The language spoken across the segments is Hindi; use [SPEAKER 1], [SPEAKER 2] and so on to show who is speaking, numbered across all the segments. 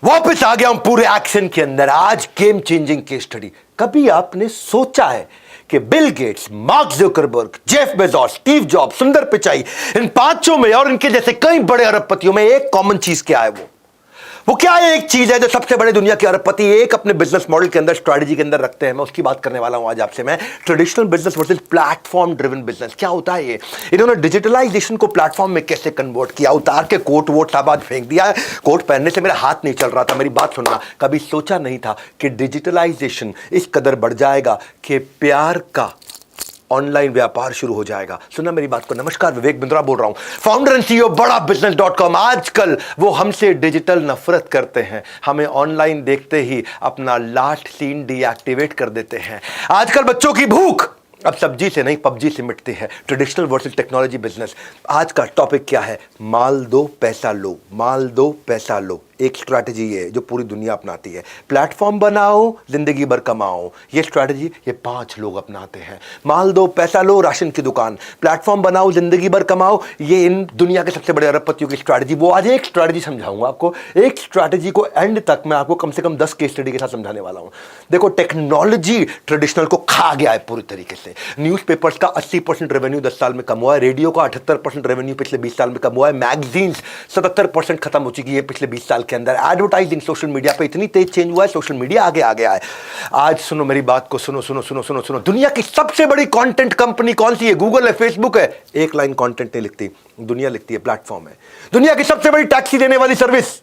[SPEAKER 1] वापस आ गया हूं पूरे एक्शन के अंदर। आज गेम चेंजिंग केस स्टडी। कभी आपने सोचा है कि Bill Gates, mark Zuckerberg, Jeff Bezos, Steve jobs, सुंदर पिचाई, इन पांचों में और इनके जैसे कई बड़े अरबपतियों में एक कॉमन चीज क्या है? वो क्या है? एक चीज है जो सबसे बड़े दुनिया के अरबपति एक अपने बिजनेस मॉडल के अंदर, स्ट्रैटेजी के अंदर रखते हैं। मैं उसकी बात करने वाला हूं आज आपसे। मैं traditional business versus platform driven business. क्या होता है ये? इन्होंने डिजिटलाइजेशन को प्लेटफॉर्म में कैसे कन्वर्ट किया? उतार के कोट वोट साहब आज फेंक दिया है। कोट पहनने से मेरा हाथ नहीं चल रहा था। मेरी बात सुनना, कभी सोचा नहीं था कि डिजिटलाइजेशन इस कदर बढ़ जाएगा कि प्यार का ऑनलाइन व्यापार शुरू हो जाएगा। सुना मेरी बात को। नमस्कार, विवेक बिंद्रा बोल रहा हूं, फाउंडर एंड सीईओ बड़ा बिजनेस.com। आजकल वो हमसे डिजिटल नफरत करते हैं, हमें ऑनलाइन देखते ही अपना लास्ट सीन डीएक्टिवेट कर देते हैं। आजकल बच्चों की भूख अब सब्जी से नहीं पबजी से मिटती है। Traditional versus technology business. आज का टॉपिक क्या है? माल दो पैसा लो, माल दो पैसा लो। एक स्ट्रैटेजी है जो पूरी दुनिया अपनाती है। प्लेटफॉर्म बनाओ, जिंदगी भर कमाओ। ये स्ट्रैटेजी ये 5 लोग अपनाते हैं। माल दो पैसा लो, राशन की दुकान। प्लेटफॉर्म बनाओ, जिंदगी भर कमाओ। ये इन दुनिया के सबसे बड़े अरबपतियों की स्ट्रैटेजी। वो आज एक स्ट्रैटेजी समझाऊंगा आपको। एक स्ट्रैटेजी को एंड तक मैं आपको कम से कम 10 केस स्टडी के साथ समझाने वाला हूं। देखो, टेक्नोलॉजी ट्रेडिशनल को खा गया है पूरी तरीके से। न्यूज़पेपर्स का 80% रेवेन्यू 10 साल में कम हुआ है। रेडियो का 78% रेवेन्यू पिछले 20 साल में कम हुआ है। मैगजीन्स 77% खत्म हो चुकी है पिछले 20 साल के अंदर। एडवर्टाइजिंग सोशल मीडिया पे इतनी तेज चेंज हुआ है, सोशल मीडिया आगे आ गया है। आज सुनो मेरी बात को, सुनो सुनो सुनो सुनो सुनो। दुनिया की सबसे बड़ी कंटेंट कंपनी कौन सी है? गूगल है, फेसबुक है। एक लाइन कंटेंट नहीं लिखती, दुनिया लिखती है, प्लेटफॉर्म है। दुनिया की सबसे बड़ी टैक्सी देने वाली सर्विस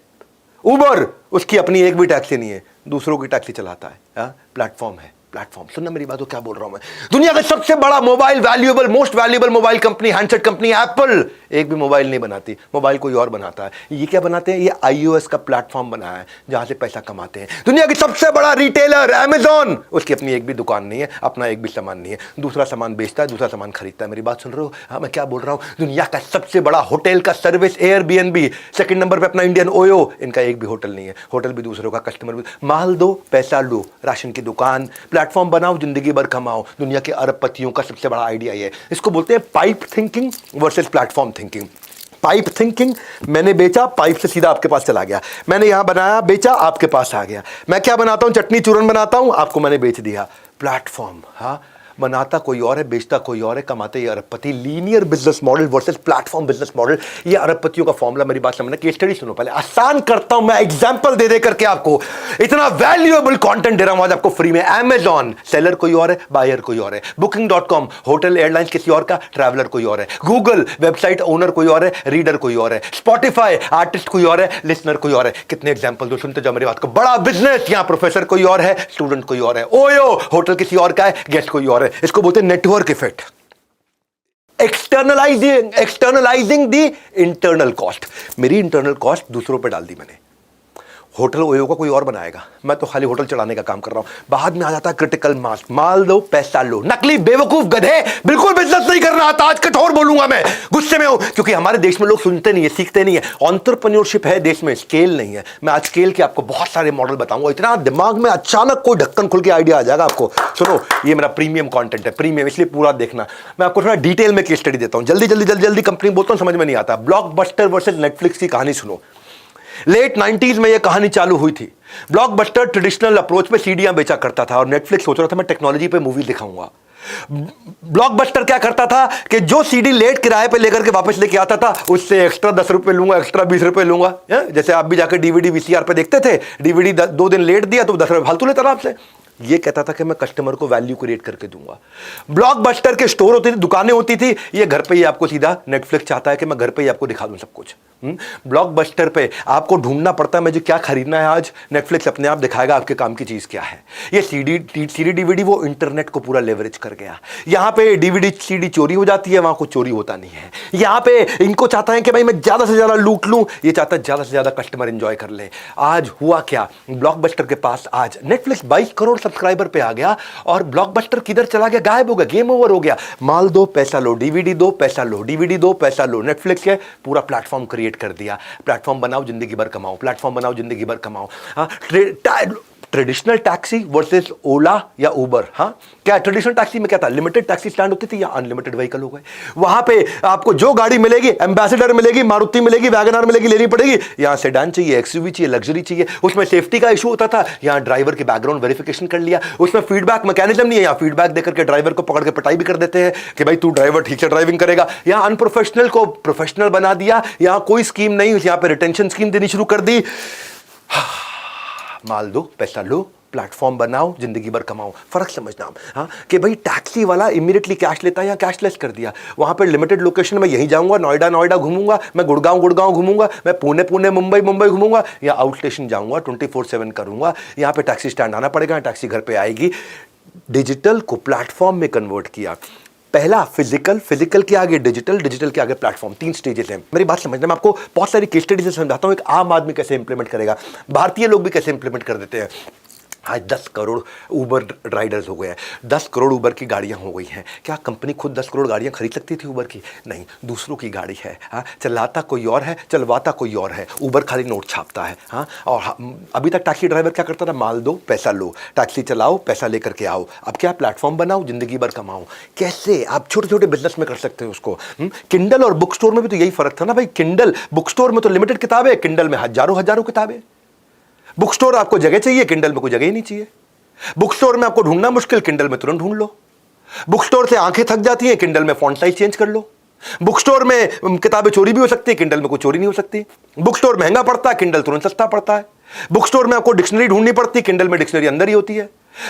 [SPEAKER 1] उबर, उसकी अपनी एक भी टैक्सी नहीं है, दूसरों की टैक्सी चलाता है। प्लेटफॉर्म है, प्लेटफॉर्म। सुनना मेरी बात को, क्या बोल रहा हूं मैं। दुनिया का सबसे बड़ा mobile valuable, most valuable mobile company, handset company Apple, एक भी मोबाइल नहीं बनाती, मोबाइल कोई और बनाता है। ये क्या बनाते हैं? ये iOS का प्लेटफॉर्म बनाया है जहां से पैसा कमाते हैं। दुनिया की सबसे बड़ा रिटेलर अमेज़न, उसकी अपनी एक भी दुकान नहीं है, अपना एक भी सामान नहीं है, दूसरा सामान बेचता है, दूसरा सामान खरीदता है। मेरी बात सुन रहे हो? हाँ, मैं क्या बोल रहा हूं। दुनिया का सबसे बड़ा होटल का सर्विस एयरबीएनबी, सेकंड नंबर पे अपना इंडियन ओयो, इनका एक भी होटल नहीं है, होटल भी दूसरों का, कस्टमर भी। माल दो पैसा लो, राशन की दुकान। प्लेटफॉर्म बनाओ, जिंदगी भर कमाओ। दुनिया के अरबपतियों का सबसे बड़ा आइडिया ये है। इसको बोलते हैं pipe thinking versus platform thinking. Pipe thinking, मैंने बेचा, पाइप से सीधा आपके पास चला गया। मैंने यहां बनाया, बेचा, आपके पास आ गया। मैं क्या बनाता हूं? चटनी चूरन बनाता हूं, आपको मैंने बेच दिया। प्लेटफॉर्म, हाँ, बनाता कोई और है, बेचता कोई और है, कमाते ये अरबपति। Linear business model versus platform business model, ये अरबपतियों का फॉर्मूला। मेरी बात समझना। केस स्टडी सुनो पहले, आसान करता हूं मैं, एग्जांपल दे करके आपको। इतना वैल्यूएबल कंटेंट दे रहा हूं आज आपको फ्री में। अमेज़न, सेलर कोई और है, बायर कोई और है। Booking.com, होटल एयरलाइंस किसी और का, ट्रैवलर कोई और है। गूगल, वेबसाइट ओनर कोई और है, रीडर कोई और है। स्पॉटिफाई, आर्टिस्ट कोई और है, लिसनर कोई और है। कितने एग्जांपल दो, सुनते जाओ मेरी बात को। बड़ा बिजनेस, यहां प्रोफेसर कोई और है, स्टूडेंट कोई और है। ओयो, होटल किसी और का है, गेस्ट कोई और है। इसको बोलते हैं network effect. Externalizing the internal cost. मेरी इंटरनल कॉस्ट दूसरों पे डाल दी मैंने। होटल ओयो का कोई और बनाएगा, मैं तो खाली होटल चढ़ाने का काम कर रहा हूं। बाद में आ जाता है क्रिटिकल मास। माल दो पैसा लो। नकली बेवकूफ गधे, बिल्कुल बिजनेस नहीं करना आता। आज कठोर बोलूंगा मैं, गुस्से में हूं, क्योंकि हमारे देश में लोग सुनते नहीं है, सीखते नहीं है। एंटरप्रेन्योरशिप है देश में, स्केल नहीं है। मैं आज स्केल के आपको बहुत सारे मॉडल बताऊंगा। इतना दिमाग में अचानक कोई ढक्कन खुल के आइडिया आ जाएगा आपको। सुनो, ये मेरा प्रीमियम कंटेंट है, प्रीमियम, इसलिए पूरा देखना। मैं आपको थोड़ा डिटेल में केस स्टडी देता हूं। जल्दी जल्दी जल्दी जल्दी कंपनी बोलता हूं, समझ में नहीं आता। ब्लॉकबस्टर वर्सेस नेटफ्लिक्स की कहानी सुनो। लेट 90s में यह कहानी चालू हुई थी। ब्लॉकबस्टर ट्रेडिशनल अप्रोच पे सीडीआं बेचा करता था और नेटफ्लिक्स सोच रहा था मैं टेक्नोलॉजी पे मूवी दिखाऊंगा। ब्लॉकबस्टर क्या करता था कि जो सीडी लेट किराए पे लेकर के वापस लेके आता था, उससे एक्स्ट्रा 10 रुपए लूंगा, एक्स्ट्रा 20 रुपए लूंगा। जैसे आप भी जाकर डीवीडी वीसीआर पे देखते थे, डीवीडी 2 दिन लेट दिया तो 10 रुपए फालतू लेता था आपसे। ये कहता था कि मैं कस्टमर को वैल्यू क्रिएट करके दूंगा। ब्लॉकबस्टर के स्टोर होते थे, दुकानें होती थी, ये घर पे ही आपको सीधा, नेटफ्लिक्स चाहता है कि मैं घर पे ही आपको दिखा दूं सब कुछ। ब्लॉकबस्टर पे आपको ढूंढना पड़ता है मुझे क्या खरीदना है आज, नेटफ्लिक्स अपने आप दिखाएगा आपके काम की चीज क्या है। ये सीडी डीवीडी वो इंटरनेट को पूरा लेवरेज कर गया। यहां पे डीवीडी सीडी चोरी हो जाती है, वहां कुछ चोरी होता नहीं है। यहां पे इनको चाहता है कि भाई मैं ज्यादा से ज्यादा लूट लूं, ये चाहता है ज्यादा से ज्यादा कस्टमर एंजॉय कर ले। आज हुआ क्या, ब्लॉकबस्टर के पास आज नेटफ्लिक्स 22 करोड़ सब्सक्राइबर पे आ गया और ब्लॉकबस्टर किधर चला गया, गायब हो गया, गेम ओवर हो गया। माल दो पैसा लो, डीवीडी दो पैसा लो, डीवीडी दो पैसा लो। नेटफ्लिक्स के पूरा प्लेटफॉर्म क्रिएट कर दिया। प्लेटफॉर्म बनाओ, जिंदगी भर कमाओ। प्लेटफॉर्म बनाओ, जिंदगी भर कमाओ। ट्रेडिशनल टैक्सी वर्सेस ओला या उबर। हाँ, क्या ट्रेडिशनल टैक्सी में क्या था, लिमिटेड टैक्सी स्टैंड होती थी या अनलिमिटेड व्हीकल हो गए। वहां पे आपको जो गाड़ी मिलेगी, एम्बेसडर मिलेगी, मारुति मिलेगी, वैगनआर मिलेगी, लेनी पड़ेगी। यहां सेडान चाहिए, एक्सयूवी चाहिए, लग्जरी चाहिए। उसमें सेफ्टी का इशू होता था, यहां ड्राइवर के बैकग्राउंड वेरिफिकेशन कर लिया। उसमें फीडबैक मैकेनिज्म नहीं है, यहां फीडबैक देकर के ड्राइवर को पकड़ के पिटाई भी कर देते हैं कि भाई तू ड्राइवर ठीक से ड्राइविंग करेगा। यहां अनप्रोफेशनल को प्रोफेशनल बना दिया। यहां कोई स्कीम नहीं, यहां पे रिटेंशन स्कीम देनी शुरू कर दी। माल दो, पैसा लो, प्लेटफॉर्म बनाओ, जिंदगी भर कमाओ। फर्क समझना हाँ, कि भाई टैक्सी वाला इमीडिएटली कैश लेता है या कैशलेस कर दिया। वहां पे लिमिटेड लोकेशन में यहीं जाऊंगा, नोएडा घूमूंगा, मैं गुड़गांव घूमूंगा, मैं पुणे मुंबई घूमूंगा, या आउट स्टेशन जाऊंगा, 24/7 करूंगा। यहां पे टैक्सी स्टैंड आना पड़ेगा, टैक्सी घर पे आएगी। डिजिटल को प्लेटफॉर्म में कन्वर्ट किया। पहला फिजिकल के आगे डिजिटल के आगे प्लेटफॉर्म, 3 स्टेजेस हैं। मेरी बात समझना, मैं आपको बहुत सारी केस स्टडी से समझाता हूं, एक आम आदमी कैसे इंप्लीमेंट करेगा, भारतीय लोग भी कैसे इंप्लीमेंट कर देते हैं। आज 10 करोड़ उबर राइडर्स हो गए हैं, 10 करोड़ उबर की गाड़ियां हो गई हैं। क्या कंपनी खुद 10 करोड़ गाड़ियां खरीद सकती थी उबर की? नहीं, दूसरों की गाड़ी है। हाँ, चलाता कोई और है, चलवाता कोई और है। उबर खाली नोट छापता है। हाँ, और अभी तक टैक्सी ड्राइवर क्या करता था, माल दो पैसा लो, टैक्सी चलाओ पैसा लेकर के आओ। अब क्या, प्लेटफॉर्म बनाओ, जिंदगी भर कमाओ। कैसे आप छोटे छोटे बिजनेस में कर सकते हो उसको। किंडल और बुक स्टोर में भी तो यही फर्क था ना भाई। किंडल बुक स्टोर में तो लिमिटेड किताबें, किंडल में हजारों किताबें। बुक स्टोर आपको जगह चाहिए, किंडल में कोई जगह ही नहीं चाहिए। बुक स्टोर में आपको ढूंढना मुश्किल, किंडल में तुरंत ढूंढ लो। बुक स्टोर से आंखें थक जाती हैं, किंडल में फॉन्ट साइज चेंज कर लो। बुक स्टोर में किताबें चोरी भी हो सकती है, किंडल में कोई चोरी नहीं हो सकती। बुक स्टोर महंगा पड़ता है, किंडल तुरंत सस्ता पड़ता है। बुक स्टोर में आपको डिक्शनरी ढूंढनी पड़ती है, किंडल में डिक्शनरी अंदर ही होती है।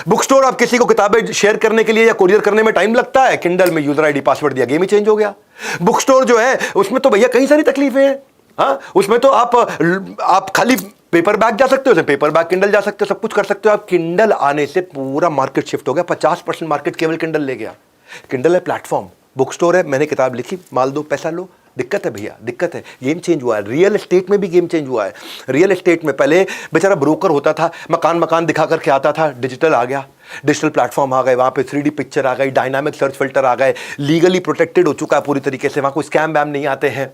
[SPEAKER 1] बुक स्टोर आप किसी को किताबें शेयर करने के लिए या कोरियर करने में टाइम लगता है, किंडल में यूजर आईडी पासवर्ड दिया, गेम ही चेंज हो गया। बुक स्टोर जो है उसमें तो भैया कई सारी तकलीफें हैं। हाँ, उसमें तो आप खाली पेपर बैग जा सकते हो, पेपर बैग किंडल जा सकते हो, सब कुछ कर सकते हो आप। किंडल आने से पूरा मार्केट शिफ्ट हो गया, 50% मार्केट केवल किंडल ले गया। किंडल है प्लेटफॉर्म, बुक स्टोर है, मैंने किताब लिखी, माल दो पैसा लो। दिक्कत है भैया, दिक्कत है। गेम चेंज हुआ है, रियल एस्टेट में भी गेम चेंज हुआ है। रियल एस्टेट में पहले बेचारा ब्रोकर होता था, मकान दिखा करके आता था, डिजिटल आ गया, डिजिटल प्लेटफॉर्म आ गए, वहां पे 3D पिक्चर आ गई, डायनामिक सर्च फिल्टर आ गए, लीगली प्रोटेक्टेड हो चुका है पूरी तरीके से, वहां कोई स्कैम वैम नहीं आते हैं।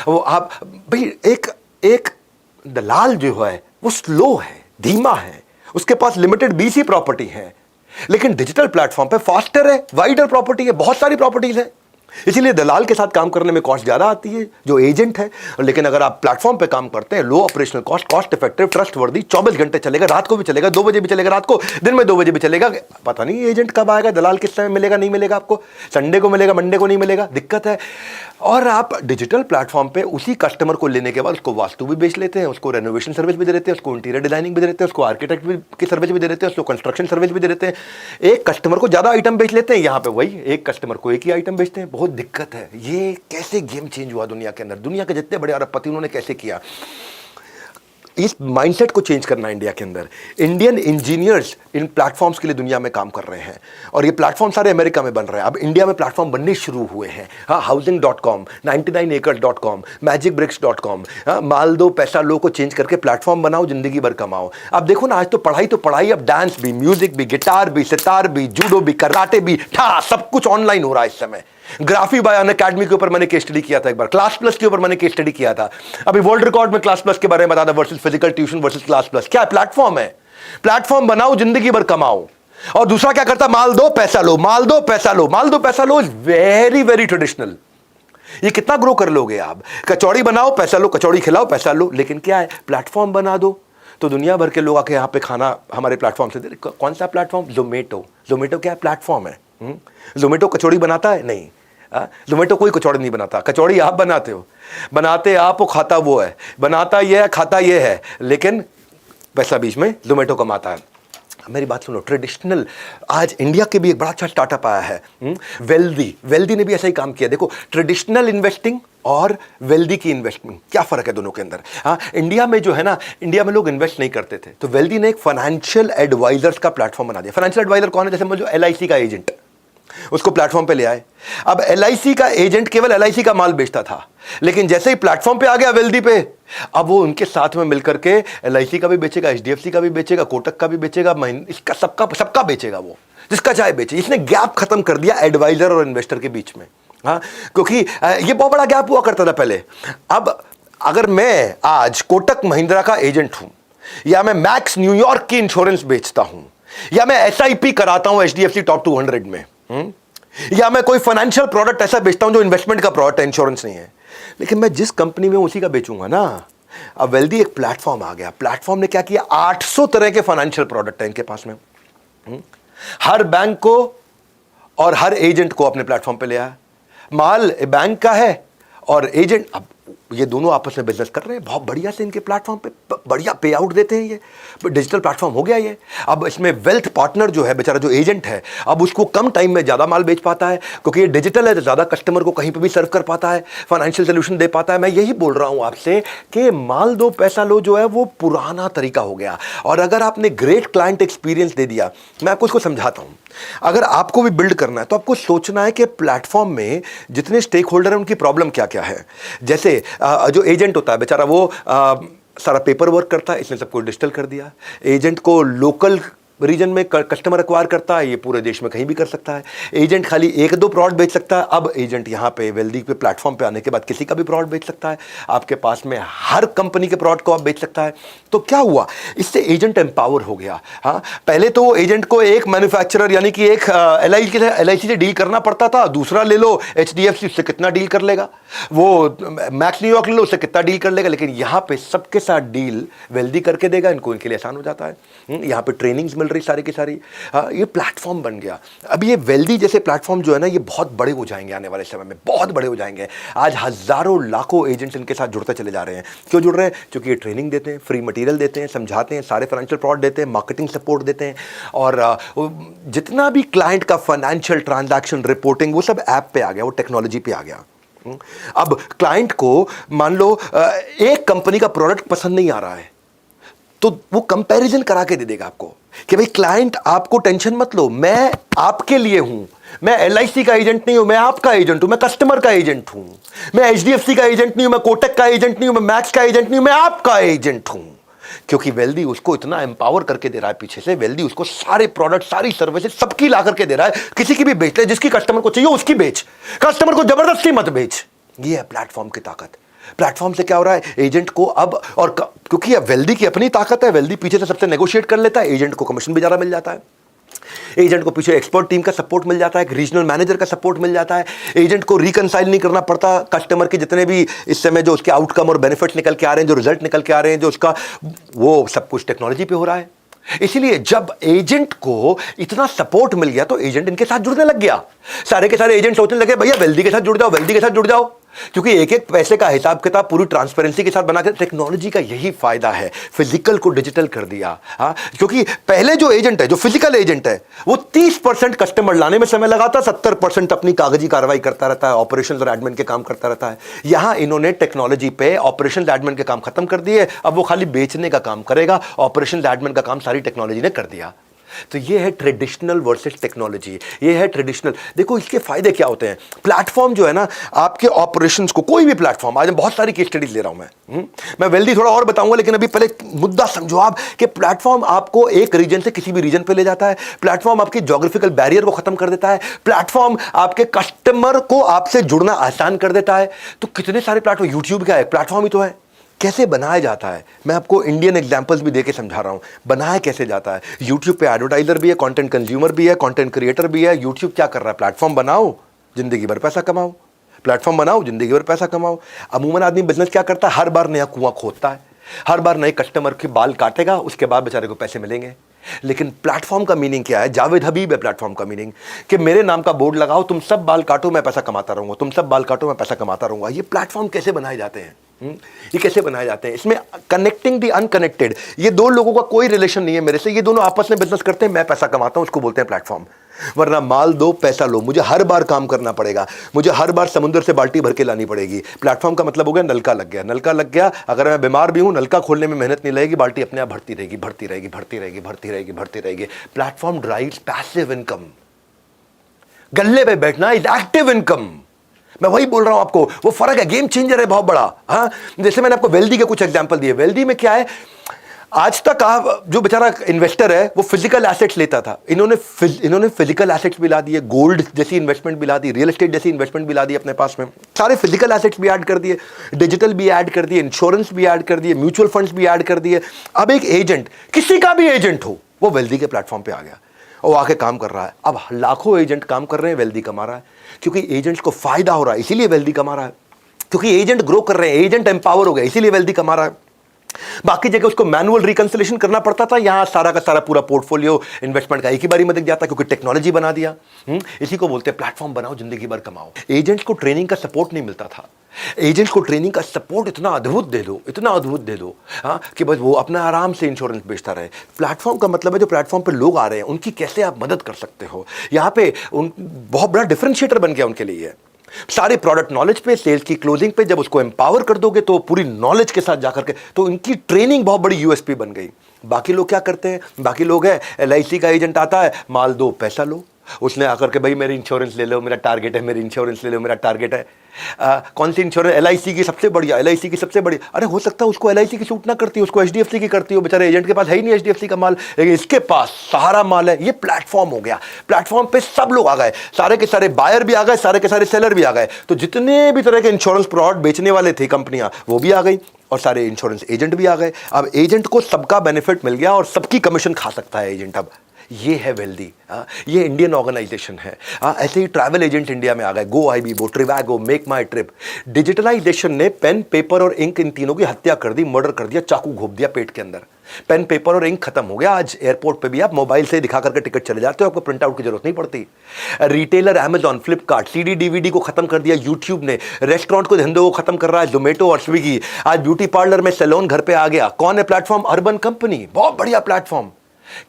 [SPEAKER 1] वो आप भाई एक दलाल जो है वो स्लो है, धीमा है, उसके पास लिमिटेड BC प्रॉपर्टी है। लेकिन डिजिटल प्लेटफॉर्म पे फास्टर है, वाइडर प्रॉपर्टी है, बहुत सारी प्रॉपर्टीज है। इसीलिए दलाल के साथ काम करने में कॉस्ट ज्यादा आती है जो एजेंट है। लेकिन अगर आप प्लेटफॉर्म पे काम करते हैं, लो ऑपरेशनल कॉस्ट इफेक्टिव, ट्रस्टवर्दी, 24 घंटे चलेगा, रात को भी चलेगा, 2 बजे भी चलेगा, रात को, दिन में 2 बजे भी चलेगा। पता नहीं एजेंट कब आएगा, दलाल किस समय मिलेगा, नहीं मिलेगा आपको, संडे को मिलेगा, मंडे को नहीं मिलेगा, दिक्कत है। और आप डिजिटल प्लेटफॉर्म पे उसी कस्टमर को लेने के बाद उसको वास्तु भी बेच लेते हैं, उसको रेनोवेशन सर्विस भी दे देते हैं, उसको इंटीरियर डिजाइनिंग भी दे देते हैं, उसको आर्किटेक्ट की सर्विस भी दे देते हैं, उसको कंस्ट्रक्शन सर्विस भी दे देते हैं। एक कस्टमर को ज्यादा आइटम बेच लेते हैं, यहाँ पे वही एक कस्टमर को एक ही आइटम बेचते हैं। बहुत दिक्कत है। ये कैसे गेम चेंज हुआ दुनिया के अंदर, दुनिया के जितने बड़े अरबपति उन्होंने कैसे किया। इस माइंडसेट को चेंज करना इंडिया के अंदर। इंडियन इंजीनियर्स इन प्लेटफॉर्म्स के लिए दुनिया में काम कर रहे हैं और ये प्लेटफॉर्म सारे अमेरिका में बन रहे हैं। अब इंडिया में प्लेटफॉर्म बनने शुरू हुए हैं। हाँ, housing.com, 99acres.com, magicbricks.com, माल दो पैसा लो को चेंज करके प्लेटफॉर्म बनाओ, जिंदगी भर कमाओ। अब देखो ना, आज तो पढ़ाई, अब डांस भी, म्यूजिक भी, गिटार भी, सितार भी, जूडो भी, कराटे भी, सब कुछ ऑनलाइन हो रहा है इस समय। ग्राफी बाय अनअकैडमी के ऊपर मैंने केस स्टडी किया था एक बार, क्लास प्लस के ऊपर मैंने केस स्टडी किया था। अभी वर्ल्ड रिकॉर्ड में क्लास प्लस के बारे में बता था, versus physical tuition versus class plus. क्या प्लेटफॉर्म है, प्लेटफॉर्म बनाओ, जिंदगी भर कमाओ। और दूसरा क्या करता, माल दो पैसा लो, माल दो पैसा लो, माल दो पैसा लो इज वेरी वेरी ट्रेडिशनल। ये कितना ग्रो कर लोगे आप। कचौड़ी बनाओ पैसा लो, कचौड़ी खिलाओ पैसा लो। लेकिन क्या है, प्लेटफॉर्म बना दो तो दुनिया भर के लोग आके यहाँ पे खाना हमारे प्लेटफॉर्म से दे। कौन सा प्लेटफॉर्म, जोमेटो क्या है, प्लेटफॉर्म है। जोमेटो कचौड़ी बनाता है नहीं, जोमेटो कोई कचौड़ी नहीं बनाता, कचौड़ी आप बनाते हो, बनाते आप हो, खाता वो है, बनाता ये है, खाता ये है, लेकिन पैसा बीच में जोमेटो कमाता है। मेरी बात सुनो, ट्रेडिशनल, आज इंडिया के भी एक बड़ा अच्छा स्टार्टअप आया है, वेल्दी ने भी ऐसा ही काम किया। देखो, ट्रेडिशनल इन्वेस्टिंग और वेल्दी की इन्वेस्टमेंट, क्या फर्क है दोनों के अंदर। हाँ, इंडिया में जो है ना, इंडिया में लोग इन्वेस्ट नहीं करते थे, तो वेल्दी ने एक फाइनेंशियल एडवाइजर्स का प्लेटफॉर्म बना दिया। फाइनेंशियल एडवाइजर कौन है, जैसे समझो LIC का एजेंट, उसको प्लेटफॉर्म पे ले आए। अब LIC का एजेंट केवल LIC का माल बेचता था, लेकिन जैसे ही प्लेटफॉर्म पे आ गया वेल्दी पे, अब वो उनके साथ में मिलकर के LIC का भी बेचेगा, HDFC का भी बेचेगा, कोटक का भी बेचेगा, इसका सबका बेचेगा, वो जिसका चाहे बेचे। इसने गैप खत्म कर दिया एडवाइजर और इन्वेस्टर के बीच में। हाँ, क्योंकि ये बहुत बड़ा गैप हुआ करता था पहले। अब अगर मैं आज कोटक महिंद्रा का एजेंट हूं, या मैं मैक्स न्यूयॉर्क की इंश्योरेंस बेचता हूं, या मैं एसआईपी कराता हूं एचडीएफसी टॉप 200 में, या मैं कोई फाइनेंशियल प्रोडक्ट ऐसा बेचता हूं जो इन्वेस्टमेंट का प्रोडक्ट है, इंश्योरेंस नहीं है, लेकिन मैं जिस कंपनी में उसी का बेचूंगा ना। अब वेल्दी एक प्लेटफॉर्म आ गया, प्लेटफॉर्म ने क्या किया, 800 तरह के फाइनेंशियल प्रोडक्ट है इनके पास में। हर बैंक को और हर एजेंट को अपने प्लेटफॉर्म पे ले आया। माल बैंक का है और एजेंट, अब ये दोनों आपस में बिजनेस कर रहे हैं बहुत बढ़िया से, इनके प्लेटफॉर्म पे बढ़िया पे आउट देते हैं। ये डिजिटल प्लेटफॉर्म हो गया ये। अब इसमें वेल्थ पार्टनर जो है बेचारा, जो एजेंट है, अब उसको कम टाइम में ज़्यादा माल बेच पाता है, क्योंकि ये डिजिटल है तो ज़्यादा कस्टमर को कहीं पे भी सर्व कर पाता है, फाइनेंशियल सोल्यूशन दे पाता है। मैं यही बोल रहा हूँ आपसे कि माल दो पैसा लो जो है वो पुराना तरीका हो गया। और अगर आपने ग्रेट क्लाइंट एक्सपीरियंस दे दिया, मैं आपको उसको समझाता हूँ। अगर आपको भी बिल्ड करना है तो आपको सोचना है कि प्लेटफॉर्म में जितने स्टेक होल्डर हैं उनकी प्रॉब्लम क्या क्या है। जैसे जो एजेंट होता है बेचारा, वो सारा पेपर वर्क करता है, इसने सबको डिजिटल कर दिया। एजेंट को लोकल रीजन में कस्टमर एक्वायर करता है, ये पूरे देश में कहीं भी कर सकता है। एजेंट खाली एक दो प्रोडक्ट बेच सकता है, अब एजेंट यहाँ पे वेल्दी पे प्लेटफॉर्म पे आने के बाद किसी का भी प्रोडक्ट बेच सकता है। आपके पास में हर कंपनी के प्रोडक्ट को आप बेच सकता है। तो क्या हुआ, इससे एजेंट एम्पावर हो गया। हाँ, पहले तो एजेंट को एक मैन्युफैक्चरर यानी कि एक LIC से डील करना पड़ता था। दूसरा ले लो HDFC, उससे कितना डील कर लेगा, वो मैक्स न्यूयॉर्क ले लो, उससे कितना डील कर लेगा। लेकिन यहाँ पे सबके साथ डील वेल्दी करके देगा, इनको इनके लिए आसान हो जाता है। यहाँ पे ट्रेनिंग्स मिल रही सारी की सारी। ये प्लेटफॉर्म बन गया। अब ये वेल्दी जैसे प्लेटफॉर्म जो है ना, ये बहुत बड़े हो जाएंगे आने वाले समय में, बहुत बड़े हो जाएंगे। आज हजारों लाखों एजेंट्स इनके साथ जुड़ते चले जा रहे हैं। क्यों जुड़ रहे हैं? क्योंकि ये ट्रेनिंग देते हैं, फ्री मटेरियल देते हैं, समझाते हैं, सारे फाइनेंशियल प्रोडक्ट देते हैं, मार्केटिंग सपोर्ट देते हैं, और जितना भी क्लाइंट का फाइनेंशियल ट्रांजैक्शन रिपोर्टिंग वो सब ऐप पे आ गया, वो टेक्नोलॉजी पे आ गया। अब क्लाइंट को मान लो एक कंपनी का प्रोडक्ट पसंद नहीं आ रहा है, तो वो कंपैरिजन करा के दे देगा आपको कि भाई क्लाइंट आपको टेंशन मत लो, मैं आपके लिए हूं, मैं LIC का एजेंट नहीं हूं, मैं आपका एजेंट हूं, मैं कस्टमर का एजेंट हूं, मैं HDFC का एजेंट नहीं हूं, मैं कोटक का एजेंट नहीं हूं, मैं मैक्स का एजेंट नहीं हूं, मैं आपका एजेंट हूं। क्योंकि वेल्दी उसको इतना एम्पावर करके दे रहा है पीछे से। वेल्दी उसको सारे प्रोडक्ट, सारी सर्विसेज सबकी ला करके दे रहा है। किसी की भी बेच ले, जिसकी कस्टमर को चाहिए उसकी बेच, कस्टमर को जबरदस्ती मत बेच। ये है प्लेटफॉर्म की ताकत। प्लेटफॉर्म से क्या हो रहा है, एजेंट को अब, और क्योंकि अब वेल्दी की अपनी ताकत है, वेल्दी पीछे से सबसे नेगोशिएट कर लेता है, एजेंट को कमीशन भी ज्यादा मिल जाता है, एजेंट को पीछे एक्सपर्ट टीम का सपोर्ट मिल जाता है, एक रीजनल मैनेजर का सपोर्ट मिल जाता है, एजेंट को रिकंसाइल नहीं करना पड़ता कस्टमर के जितने भी इस समय जो उसके आउटकम और बेनिफिट्स निकल के आ रहे हैं, जो रिजल्ट निकल के आ रहे हैं, जो उसका, वो सब कुछ टेक्नोलॉजी पे हो रहा है। इसलिए जब एजेंट को इतना सपोर्ट मिल गया तो एजेंट इनके साथ जुड़ने लग गया। सारे के सारे एजेंट सोचने लगे भैया वेल्दी के साथ जुड़ जाओ, वेल्दी के साथ जुड़ जाओ, क्योंकि एक एक पैसे का हिसाब किताब पूरी ट्रांसपेरेंसी के साथ बना के। टेक्नोलॉजी का यही फायदा है, फिजिकल को डिजिटल कर दिया। हाँ, क्योंकि पहले जो एजेंट है, जो फिजिकल एजेंट है, वो 30% कस्टमर लाने में समय लगाता, 70% अपनी कागजी कार्रवाई करता रहता है, ऑपरेशंस और एडमिन के काम करता रहता है। यहां इन्होंने टेक्नोलॉजी पे ऑपरेशंस एडमिन के काम खत्म कर दिए, अब वो खाली बेचने का काम करेगा, ऑपरेशंस एडमिन का काम सारी टेक्नोलॉजी ने कर दिया। तो ये है ट्रेडिशनल वर्सेस टेक्नोलॉजी, ये है ट्रेडिशनल। देखो इसके फायदे क्या होते हैं। प्लेटफॉर्म जो है ना, आपके ऑपरेशंस को, कोई भी प्लेटफॉर्म, आज मैं बहुत सारी केस स्टडीज ले रहा हूं मैं वेल्दी थोड़ा और बताऊंगा, लेकिन अभी पहले मुद्दा समझो आप कि प्लेटफॉर्म आपको एक रीजन से किसी भी रीजन पे ले जाता है, प्लेटफॉर्म आपकी ज्योग्राफिकल बैरियर को खत्म कर देता है, प्लेटफॉर्म आपके कस्टमर को आपसे जुड़ना आसान कर देता है। तो कितने सारे प्लेटफॉर्म, यूट्यूब क्या है, प्लेटफॉर्म ही तो है। कैसे बनाया जाता है, मैं आपको इंडियन एग्जांपल्स भी देके समझा रहा हूं, बनाया कैसे जाता है। यूट्यूब पे एडवर्टाइजर भी है, कंटेंट कंज्यूमर भी है, कंटेंट क्रिएटर भी है। यूट्यूब क्या कर रहा है, प्लेटफॉर्म बनाओ, जिंदगी भर पैसा कमाओ, प्लेटफॉर्म बनाओ, जिंदगी भर पैसा कमाओ। अमूमन आदमी बिजनेस क्या करता है, हर बार नया कुआं खोदता है, हर बार नए कस्टमर के बाल काटेगा, उसके बाद बेचारे को पैसे मिलेंगे। लेकिन प्लेटफॉर्म का मीनिंग क्या है, जावेद हबीब है प्लेटफॉर्म का मीनिंग, कि मेरे नाम का बोर्ड लगाओ, तुम सब बाल काटो मैं पैसा कमाता रहूंगा, तुम सब बाल काटो मैं पैसा कमाता रहूंगा। ये प्लेटफॉर्म कैसे बनाए जाते हैं, ये कैसे बनाए जाते हैं। इसमें कनेक्टिंग दी अनकनेक्टेड, ये दो लोगों का कोई रिलेशन नहीं है मेरे से, ये दोनों आपस में बिजनेस करते हैं, मैं पैसा कमाता हूं, उसको बोलते हैं प्लेटफॉर्म। वरना माल दो पैसा लो, मुझे हर बार काम करना पड़ेगा, मुझे हर बार समुद्र से बाल्टी भर के लानी पड़ेगी। प्लेटफॉर्म का मतलब हो गया नलका लग गया, नलका लग गया, अगर मैं बीमार भी हूं, नलका खोलने में मेहनत नहीं लगेगी, बाल्टी अपने आप भरती रहेगी, भरती रहेगी, भरती रहेगी, भरती रहेगी, भरती रहेगी। Platform drives passive income. गल्ले पे बैठना इज एक्टिव इनकम। मैं वही बोल रहा हूं आपको, वो फर्क है, गेम चेंजर है बहुत बड़ा। हाँ, जैसे मैंने आपको वेल्दी के कुछ एग्जांपल दिए। वेल्दी में क्या है, आज तक आप जो बेचारा इन्वेस्टर है वो फिजिकल एसेट्स लेता था, इन्होंने फिजिकल एसेट्स भी ला दिए, गोल्ड जैसी इन्वेस्टमेंट भी ला दी, रियल एस्टेट जैसी इन्वेस्टमेंट भी ला दी अपने पास में, सारे फिजिकल एसेट्स भी ऐड कर दिए, डिजिटल भी ऐड कर दिए, इंश्योरेंस भी ऐड कर दिए, म्यूचुअल फंड्स भी ऐड कर दिए। अब एक एजेंट, किसी का भी एजेंट हो, वो वेल्दी के प्लेटफॉर्म पे आ गया और वो आके काम कर रहा है। अब लाखों एजेंट काम कर रहे हैं, वेल्दी कमा रहा है, क्योंकि एजेंट्स को फायदा हो रहा है इसीलिए वेल्दी कमा रहा है, क्योंकि एजेंट ग्रो कर रहे हैं, एजेंट एम्पावर हो गया इसीलिए वेल्दी कमा रहा है। बाकी जगह उसको मैनुअल रिकंसिलेशन करना पड़ता था, यहां सारा का सारा पूरा पोर्टफोलियो इन्वेस्टमेंट का एक ही बारी में दिख जाता, क्योंकि टेक्नोलॉजी बना दिया। इसी को बोलते हैं प्लेटफॉर्म बनाओ जिंदगी भर कमाओ। एजेंट्स को ट्रेनिंग का सपोर्ट नहीं मिलता था, एजेंट्स को ट्रेनिंग का सपोर्ट इतना अद्भुत दे दो, इतना अद्भुत दे दो, हाँ, कि बस वो अपना आराम से इंश्योरेंस बेचता रहे। प्लेटफॉर्म का मतलब है जो प्लेटफॉर्म पे लोग आ रहे हैं उनकी कैसे आप मदद कर सकते हो। यहाँ पे बहुत बड़ा डिफरेंशिएटर बन गया उनके लिए। सारे प्रोडक्ट नॉलेज पे, सेल्स की क्लोजिंग पे जब उसको एम्पावर कर दोगे तो पूरी नॉलेज के साथ जाकर के, तो इनकी ट्रेनिंग बहुत बड़ी यूएसपी बन गई। बाकी लोग क्या करते हैं, बाकी लोग है LIC का एजेंट आता है, माल दो पैसा लो, उसने आकर के भाई मेरी इंश्योरेंस ले लो, मेरा टारगेट है, मेरी इंश्योरेंस ले लो, मेरा टारगेट है। कौन सी इंश्योरेंस, LIC की सबसे बढ़िया, LIC की सबसे बढ़िया। अरे हो सकता है उसको LIC की सूट ना करती, उसको HDFC की करती हो, बेचारे एजेंट के पास है ही नहीं HDFC का माल, लेकिन इसके पास सहारा माल है। ये प्लेटफॉर्म हो गया, प्लेटफॉर्म पे सब लोग आ गए, सारे के सारे बायर भी आ गए, सारे के सारे सेलर भी आ गए। तो जितने भी तरह के इंश्योरेंस प्रोडक्ट बेचने वाले थे कंपनियां, वो भी आ गई और सारे इंश्योरेंस एजेंट भी आ गए। अब एजेंट को सबका बेनिफिट मिल गया और सबकी कमीशन खा सकता है एजेंट। अब ये है वेल्दी, ये इंडियन ऑर्गेनाइजेशन है। ऐसे ही ट्रैवल एजेंट इंडिया में आ गए, GoIbibo, ट्रिवैगो, मेक माई ट्रिप। डिजिटलाइजेशन ने पेन, पेपर और इंक इन तीनों की हत्या कर दी, मर्डर कर दिया, चाकू घोप दिया पेट के अंदर। पेन, पेपर और इंक खत्म हो गया। आज एयरपोर्ट पे भी आप मोबाइल से दिखा करके टिकट चले जाते हो, आपको प्रिंट आउट की जरूरत नहीं पड़ती। Retailer Amazon, Flipkart, CD DVD को खत्म कर दिया यूट्यूब ने। रेस्टोरेंट को धंधे को खत्म कर रहा है जोमेटो और स्विगी। आज ब्यूटी पार्लर में सैलून घर पे आ गया। कौन है प्लेटफॉर्म? अर्बन कंपनी, बहुत बढ़िया प्लेटफॉर्म।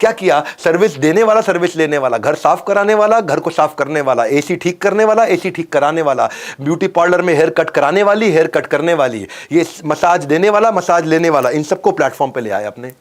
[SPEAKER 1] क्या किया? सर्विस देने वाला, सर्विस लेने वाला, घर साफ कराने वाला, घर को साफ करने वाला, AC ठीक करने वाला, AC ठीक कराने वाला, ब्यूटी पार्लर में हेयर कट कराने वाली, हेयर कट करने वाली, ये मसाज देने वाला, मसाज लेने वाला, इन सबको प्लेटफॉर्म पे ले आए अपने।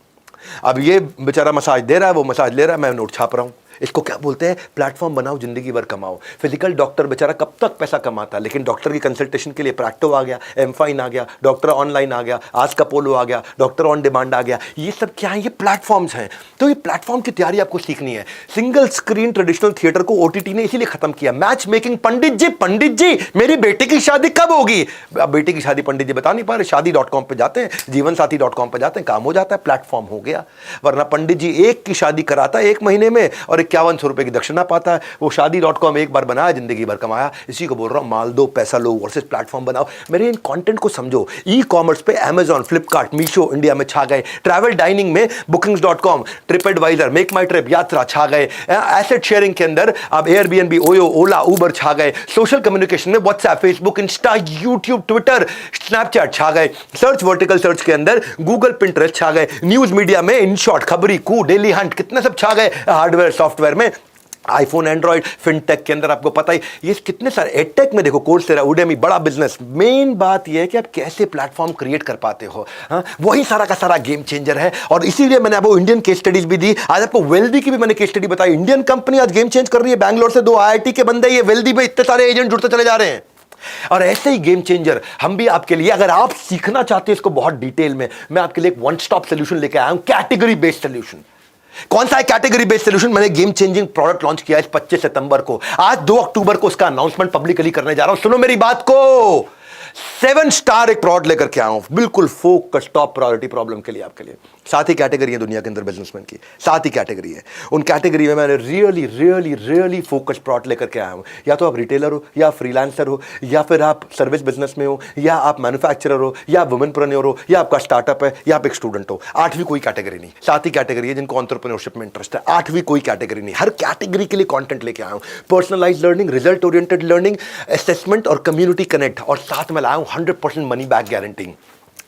[SPEAKER 1] अब ये बेचारा मसाज दे रहा है, वो मसाज ले रहा है, मैं नोट छाप रहा हूं। इसको क्या बोलते हैं? प्लेटफॉर्म बनाओ जिंदगी भर कमाओ। फिजिकल डॉक्टर बेचारा कब तक पैसा कमाता है, लेकिन डॉक्टर की कंसल्टेशन के लिए प्रैक्टो आ गया, एमफाइन आ गया, डॉक्टर ऑनलाइन आ गया, आज का पोलो आ गया, डॉक्टर ऑन डिमांड आ गया। ये सब क्या है? ये प्लेटफॉर्म्स हैं। तो ये प्लेटफॉर्म की तैयारी आपको सीखनी है। सिंगल स्क्रीन ट्रेडिशनल थिएटर को OTT ने इसीलिए खत्म किया। मैच मेकिंग, पंडित जी मेरी बेटी की शादी कब होगी? अब बेटी की शादी पंडित जी बता नहीं पा रहे, शादी.com पे जाते हैं, जीवनसाथी.com पे जाते हैं, काम हो जाता है, प्लेटफॉर्म हो गया। वरना पंडित जी एक की शादी कराता है 1 महीने में और 5100 रुपए की दक्षिणा पाता है। वो शादी.com एक बार बनाया, जिंदगी भर कमाया। इसी को बोल रहा हूं, माल दो पैसा लो वर्सेस प्लेटफॉर्म बनाओ। मेरे इन कंटेंट को समझो। ई-कॉमर्स पे Amazon, फ्लिपकार्ट, मीशो इंडिया में छा गए। ट्रैवल डाइनिंग में Bookings.com, ट्रिप एडवाइजर, मेक माई ट्रिप, यात्रा छा गए। एसेट शेयरिंग के अंदर अब Airbnb, ओयो, ओला, उबर छा गए। सोशल कम्युनिकेशन में WhatsApp, Facebook, Insta, YouTube, Twitter, Snapchat छा गए। सर्च, वर्टिकल सर्च के अंदर गूगल, पिंटरेस्ट छा गए। न्यूज मीडिया में इनशॉट, खबरी, कू, डेली हंट, कितने सब छा गए। हार्डवेयर, सॉफ्टवेयर में आईफोन, एंड्रॉइड, फिनटेक के अंदर आपको पता ही, ये कितने सारे। एडटेक में देखो, कोर्सेरा, उडेमी, बड़ा बिजनेस। मेन बात ये है कि आप कैसे प्लेटफॉर्म क्रिएट कर पाते हो। हाँ, वही सारा का सारा गेम चेंजर है। और इसीलिए मैंने आपको इंडियन केस स्टडीज भी दी। आज आपको वेल्दी की भी मैंने केस स्टडी बताई। इंडियन कंपनी आज गेम चेंज कर रही है। बैंगलोर से 2 IIT के बंदे, ये वेल्दी में इतने सारे एजेंट जुड़ते चले जा रहे हैं। और ऐसे ही गेम चेंजर हम भी आपके लिए, अगर आप सीखना चाहते हैं इसको बहुत डिटेल में, मैं आपके लिए एक वन स्टॉप सोल्यूशन लेके आया हूं, कैटेगरी बेस्ड सोल्यूशन। कौन सा है कैटेगरी बेस्ड सोल्यूशन? मैंने गेम चेंजिंग प्रोडक्ट लॉन्च किया इस 25 सितंबर को। आज 2 अक्टूबर को उसका अनाउंसमेंट पब्लिकली करने जा रहा हूं। सुनो मेरी बात को, 7 स्टार एक प्रोडक्ट लेकर के आया हूं, बिल्कुल फोकस, टॉप प्रायोरिटी प्रॉब्लम के लिए, आपके लिए। 7 ही कैटेगरी है दुनिया के अंदर बिजनेसमैन की, 7 ही कैटेगरी है। उन कैटेगरी में मैंने रियली फोकस प्रोडक्ट लेकर के आया हूं। या तो आप रिटेलर हो, या फ्रीलांसर हो, या फिर आप सर्विस बिजनेस में हो, या आप मैन्युफैक्चरर हो, या वुमेनप्रेन्योर हो, या आपका स्टार्टअप है, या आप एक स्टूडेंट हो। 8वीं कोई कैटेगरी नहीं, 7 ही कैटेगरी है जिनको एंटरप्रेन्योरशिप में इंटरेस्ट है। 8वीं कोई कैटेगरी नहीं। हर कैटेगरी के लिए कंटेंट लेके आया हूं। Personalised learning, result oriented learning, assessment और कम्युनिटी कनेक्ट, और साथ में लाया हूं 100% मनी बैक गारंटी।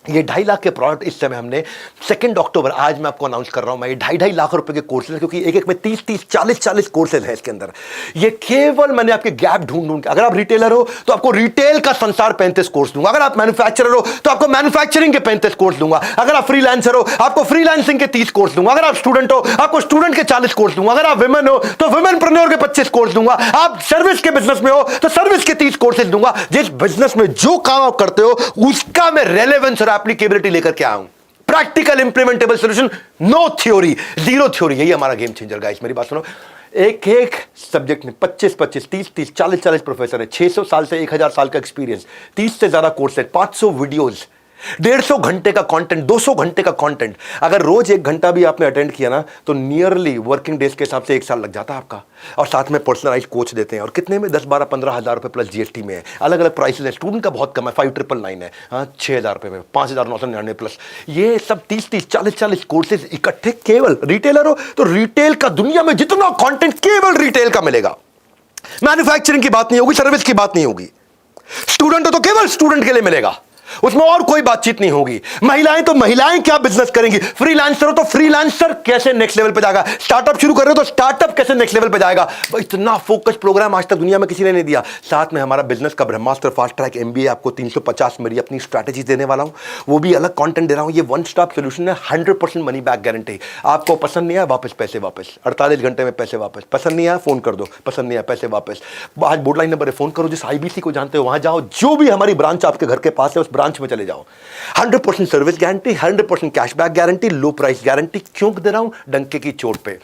[SPEAKER 1] ये 2.5 लाख के प्रोडक्ट इस समय हमने 2 अक्टूबर, आज मैं आपको अनाउंस कर रहा हूं। मैं ये 2.5 लाख रुपए के कोर्सेज हैं, क्योंकि एक में 30 40 कोर्सेज हैं इसके अंदर। ये केवल मैंने आपके गैप ढूंढ के, अगर आप रिटेलर हो तो आपको रिटेल का संसार 35 कोर्स दूंगा। अगर आप मैन्युफैक्चरर हो तो आपको मैन्युफैक्चरिंग के 35 कोर्स दूंगा। अगर आप फ्रीलांसर हो आपको फ्रीलांसिंग के 30 कोर्स दूंगा। अगर आप स्टूडेंट हो आपको स्टूडेंट के 40 कोर्स दूंगा। अगर आप वुमेन हो तो वुमेनप्रेन्योर के 25 कोर्स दूंगा। आप सर्विस के बिजनेस में हो तो सर्विस के 30 कोर्सेज दूंगा। जिस बिजनेस में जो काम आप करते हो उसका मैं रेलेवेंस और एप्लीकेबिलिटी लेकर क्या हूं। Practical implementable solution, no theory, zero theory. यही हमारा गेम चेंजर गाइस। मेरी बात सुनो, एक एक सब्जेक्ट में 25-25, 30-30, 40-40 प्रोफेसर है, 600 साल से 1000 साल का एक्सपीरियंस, 30 से ज्यादा कोर्स है, 500 वीडियोस, 150 घंटे का कंटेंट, 200 घंटे का कंटेंट। अगर रोज 1 घंटा भी आपने अटेंड किया ना, तो नियरली वर्किंग डेज के हिसाब से 1 साल लग जाता है आपका। और साथ में पर्सनलाइज कोच देते हैं, और कितने में 10-12-15 हज़ार रुपए प्लस जीएसटी में है। अलग अलग प्राइसेस है, स्टूडेंट का बहुत कम है, 5999 है, हाँ 6000 रुपए में, 5999 प्लस। ये सब 30-30, 40-40 कोर्सेज इकट्ठे। केवल रिटेलर हो तो रिटेल का दुनिया में जितना कंटेंट केवल रिटेल का मिलेगा। मैन्युफैक्चरिंग की बात नहीं होगी, सर्विस की बात नहीं होगी। स्टूडेंट हो तो केवल स्टूडेंट के लिए मिलेगा, उसमें और कोई बातचीत नहीं होगी। महिलाएं तो महिलाएं क्या बिजनेस करेंगी, फ्रीलांसर हो तो फ्रीलांसर कैसे नेक्स्ट लेवल पे जाएगा, स्टार्टअप शुरू कर रहे हो तो स्टार्टअप कैसे नेक्स्ट लेवल पे जाएगा। इतना फोकस प्रोग्राम आज तक दुनिया में किसी ने नहीं दिया। साथ में हमारा बिजनेस का ब्रह्मास्त्र फास्ट ट्रैक एमबीए, आपको 350 मेरी अपनी स्ट्रैटेजी देने वाला हूं, वो भी अलग कंटेंट दे रहा हूं। ये वन स्टॉप सोल्यूशन है, 100% मनी बैक गारंटी। आपको पसंद नहीं आया, वापस पैसे वापस, 48 घंटे में पैसे वापस। पसंद नहीं आया, फोन कर दो, पसंद नहीं आया, पैसे वापस। आज बोर्ड लाइन नंबर है, फोन करो, जिस आईबीसी को जानते हो वहां जाओ, जो भी हमारी ब्रांच आपके घर के पास है उस ब्रांच में चले जाओ। 100% सर्विस गारंटी, 100% कैशबैक गारंटी, लो प्राइस गारंटी। क्यों दे रहा हूं, डंके की चोट पे।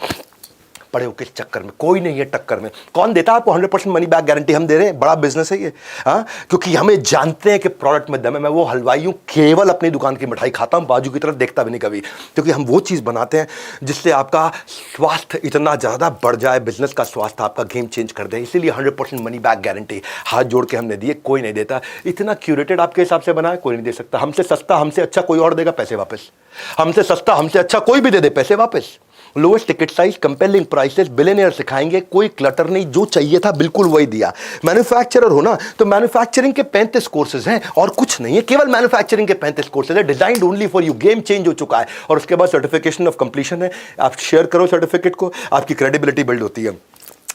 [SPEAKER 1] पड़े हो किस चक्कर में, कोई नहीं है टक्कर में। कौन देता है आपको 100% मनी बैक गारंटी? हम दे रहे हैं, बड़ा बिजनेस है ये। हाँ, क्योंकि हमें जानते हैं कि प्रोडक्ट में दम है। मैं वो हलवाई हूं, केवल अपनी दुकान की मिठाई खाता हूं, बाजू की तरफ देखता भी नहीं कभी, क्योंकि हम वो चीज बनाते हैं जिससे आपका स्वास्थ्य इतना ज्यादा बढ़ जाए, बिजनेस का स्वास्थ्य आपका गेम चेंज कर दे। इसीलिए 100% मनी बैक गारंटी हाथ जोड़ के हमने दिए, कोई नहीं देता। इतना क्यूरेटेड आपके हिसाब से बना है, कोई नहीं दे सकता। हमसे सस्ता, हमसे अच्छा कोई और देगा, पैसे वापस। हमसे सस्ता, हमसे अच्छा कोई भी दे दे, पैसे वापस। Lowest ticket size, compelling prices, billionaire सिखाएंगे, कोई क्लटर नहीं, जो चाहिए था बिल्कुल वही दिया। मैन्युफैक्चरर हो ना, तो मैन्युफैक्चरिंग के 35 कोर्सेज हैं और कुछ नहीं है, केवल मैन्युफैक्चरिंग के 35 कोर्सेज है, designed only for you. Game change हो चुका है। और उसके बाद सर्टिफिकेशन ऑफ कंप्लीशन है। आप शेयर करो सर्टिफिकेट को, आपकी क्रेडिबिलिटी बिल्ड होती है।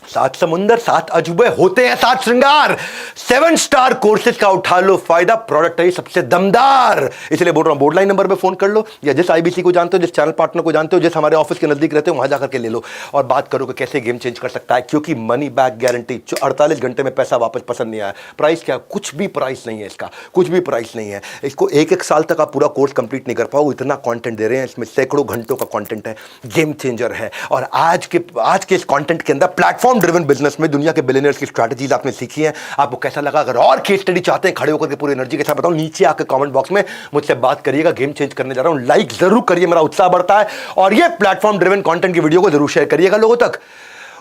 [SPEAKER 1] 7 समुंदर, 7 अजूबे होते हैं, 7 श्रृंगार। 7 स्टार कोर्सेज का उठा लो फायदा, प्रोडक्ट है सबसे दमदार। इसलिए बोल रहा हूं, बोर्ड लाइन नंबर पे फोन कर लो, या जिस आईबीसी को जानते हो, जिस चैनल पार्टनर को जानते हो, जिस हमारे ऑफिस के नजदीक रहते हो, वहां जाकर के ले लो और बात करो कि कैसे गेम चेंज कर सकता है। क्योंकि मनी बैक गारंटी, 48 घंटे में पैसा वापस। पसंद नहीं आया, प्राइस क्या, कुछ भी प्राइस नहीं है इसका, कुछ भी प्राइस नहीं है। इसको 1-1 साल तक आप पूरा कोर्स कंप्लीट नहीं कर पाओ, इतना कंटेंट दे रहे हैं। इसमें सैकड़ों घंटों का कंटेंट है, गेम चेंजर है। और आज के इस कंटेंट के अंदर प्लेटफॉर्म ड्रिवन बिजनेस में दुनिया के बिलियनियर्स की स्ट्रैटेजीज आपने सीखी है। आपको कैसा लगा? अगर और केस स्टडी चाहते हैं खड़े होकर के पूरी एनर्जी के साथ बताओ, नीचे आकर कमेंट बॉक्स में मुझसे बात करिएगा। गेम चेंज करने जा रहा हूं, लाइक जरूर करिए, मेरा उत्साह बढ़ता है। और ये प्लेटफॉर्म ड्रिवन कंटेंट की वीडियो को जरूर शेयर करिएगा, लोगों तक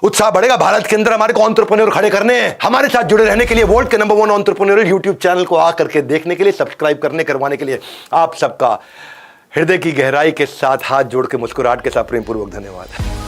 [SPEAKER 1] उत्साह बढ़ेगा। भारत के अंदर हमारे को एंटरप्रेन्योर खड़े करने हैं। हमारे साथ जुड़े रहने के लिए, वर्ल्ड के नंबर 1 एंटरप्रेन्योर यूट्यूब चैनल को आकर के देखने के लिए, सब्सक्राइब करने करवाने के लिए आप सबका हृदय की गहराई के साथ, हाथ जोड़ के, मुस्कुराहट के साथ प्रेमपूर्वक धन्यवाद।